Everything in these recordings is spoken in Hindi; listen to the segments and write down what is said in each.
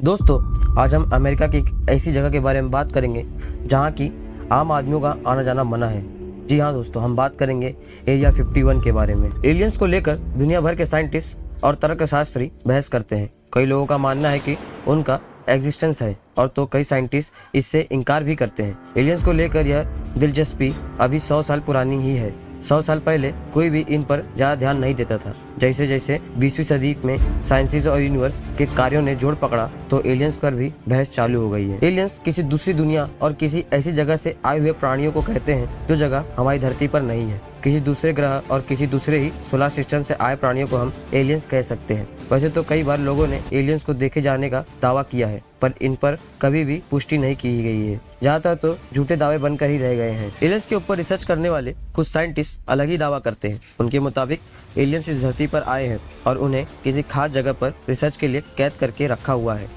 दोस्तों, आज हम अमेरिका की एक ऐसी जगह के बारे में बात करेंगे जहां की आम आदमियों का आना जाना मना है। जी हाँ दोस्तों, हम बात करेंगे एरिया 51 के बारे में। एलियंस को लेकर दुनिया भर के साइंटिस्ट और तर्कशास्त्री बहस करते हैं। कई लोगों का मानना है कि उनका एग्जिस्टेंस है और तो कई साइंटिस्ट इससे इनकार भी करते हैं। एलियंस को लेकर यह दिलचस्पी अभी 100 साल पुरानी ही है। 100 साल पहले कोई भी इन पर ज़्यादा ध्यान नहीं देता था। जैसे जैसे 20वीं सदी में साइंसिस और यूनिवर्स के कार्यों ने जोड़ पकड़ा तो एलियंस पर भी बहस चालू हो गई है। एलियंस किसी दूसरी दुनिया और किसी ऐसी जगह से आए हुए प्राणियों को कहते हैं जो जगह हमारी धरती पर नहीं है। किसी दूसरे ग्रह और किसी दूसरे ही सोलर सिस्टम से आए प्राणियों को हम एलियंस कह सकते हैं। वैसे तो कई बार लोगों ने एलियंस को देखे जाने का दावा किया है, पर इन पर कभी भी पुष्टि नहीं की गई है। ज्यादातर तो झूठे दावे बनकर ही रह गए हैं। एलियंस के ऊपर रिसर्च करने वाले कुछ साइंटिस्ट अलग ही दावा करते हैं। उनके मुताबिक एलियंस इस धरती पर आए हैं और उन्हें किसी खास जगह पर रिसर्च के लिए कैद करके रखा हुआ है।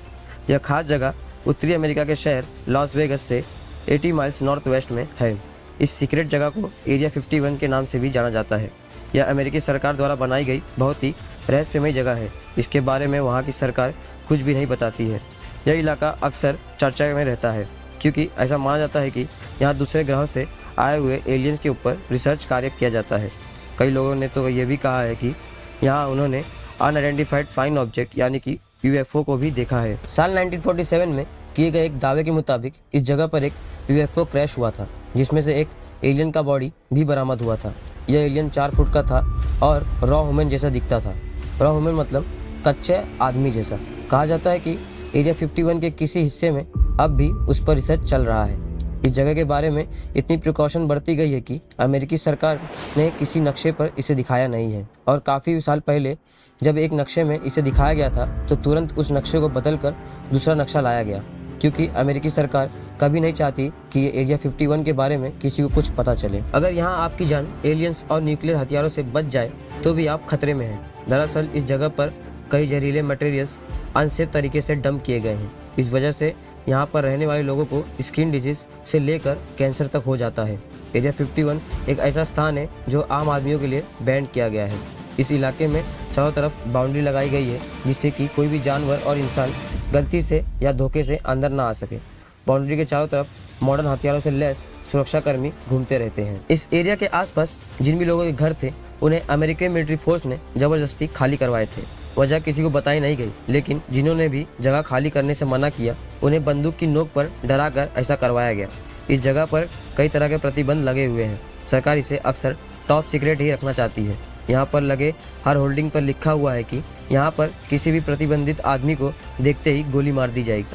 यह खास जगह उत्तरी अमेरिका के शहर लॉस वेगस से 80 माइल्स नॉर्थ वेस्ट में है। इस सीक्रेट जगह को एरिया 51 के नाम से भी जाना जाता है। यह अमेरिकी सरकार द्वारा बनाई गई बहुत ही रहस्यमय जगह है। इसके बारे में वहाँ की सरकार कुछ भी नहीं बताती है। यह इलाका अक्सर चर्चा में रहता है क्योंकि ऐसा माना जाता है कि यहाँ दूसरे ग्रहों से आए हुए एलियंस के ऊपर रिसर्च कार्य किया जाता है। कई लोगों ने तो ये भी कहा है कि यहाँ उन्होंने अनआइडेंटिफाइड फ्लाइंग ऑब्जेक्ट यानी कि यूएफओ को भी देखा है। साल 1947 में किए गए एक दावे के मुताबिक इस जगह पर एक यूएफओ क्रैश हुआ था जिसमें से एक एलियन का बॉडी भी बरामद हुआ था। यह एलियन 4 फुट का था और रॉ ह्यूमन जैसा दिखता था। रॉ ह्यूमन मतलब कच्चे आदमी जैसा। कहा जाता है कि एरिया 51 के किसी हिस्से में अब भी उस पर रिसर्च चल रहा है। इस जगह के बारे में इतनी प्रिकॉशन बरती गई है कि अमेरिकी सरकार ने किसी नक्शे पर इसे दिखाया नहीं है और काफ़ी साल पहले जब एक नक्शे में इसे दिखाया गया था तो तुरंत उस नक्शे को बदलकर दूसरा नक्शा लाया गया, क्योंकि अमेरिकी सरकार कभी नहीं चाहती कि एरिया 51 के बारे में किसी को कुछ पता चले। अगर यहाँ आपकी जान एलियंस और न्यूक्लियर हथियारों से बच जाए तो भी आप खतरे में हैं। दरअसल इस जगह पर कई जहरीले मटेरियल्स अनसेफ तरीके से डंप किए गए हैं। इस वजह से यहाँ पर रहने वाले लोगों को स्किन डिजीज से लेकर कैंसर तक हो जाता है। एरिया 51 एक ऐसा स्थान है जो आम आदमियों के लिए बैन किया गया है। इस इलाके में चारों तरफ बाउंड्री लगाई गई है जिससे कि कोई भी जानवर और इंसान गलती से या धोखे से अंदर ना आ सके। बाउंड्री के चारों तरफ मॉडर्न हथियारों से लैस सुरक्षाकर्मी घूमते रहते हैं। इस एरिया के आसपास जिन भी लोगों के घर थे उन्हें अमेरिकी मिलिट्री फोर्स ने जबरदस्ती खाली करवाए थे। वजह किसी को बताई नहीं गई, लेकिन जिन्होंने भी जगह खाली करने से मना किया उन्हें बंदूक की नोक पर डराकर ऐसा करवाया गया। इस जगह पर कई तरह के प्रतिबंध लगे हुए हैं। सरकार इसे अक्सर टॉप सीक्रेट ही रखना चाहती है। यहाँ पर लगे हर होल्डिंग पर लिखा हुआ है कि यहाँ पर किसी भी प्रतिबंधित आदमी को देखते ही गोली मार दी जाएगी।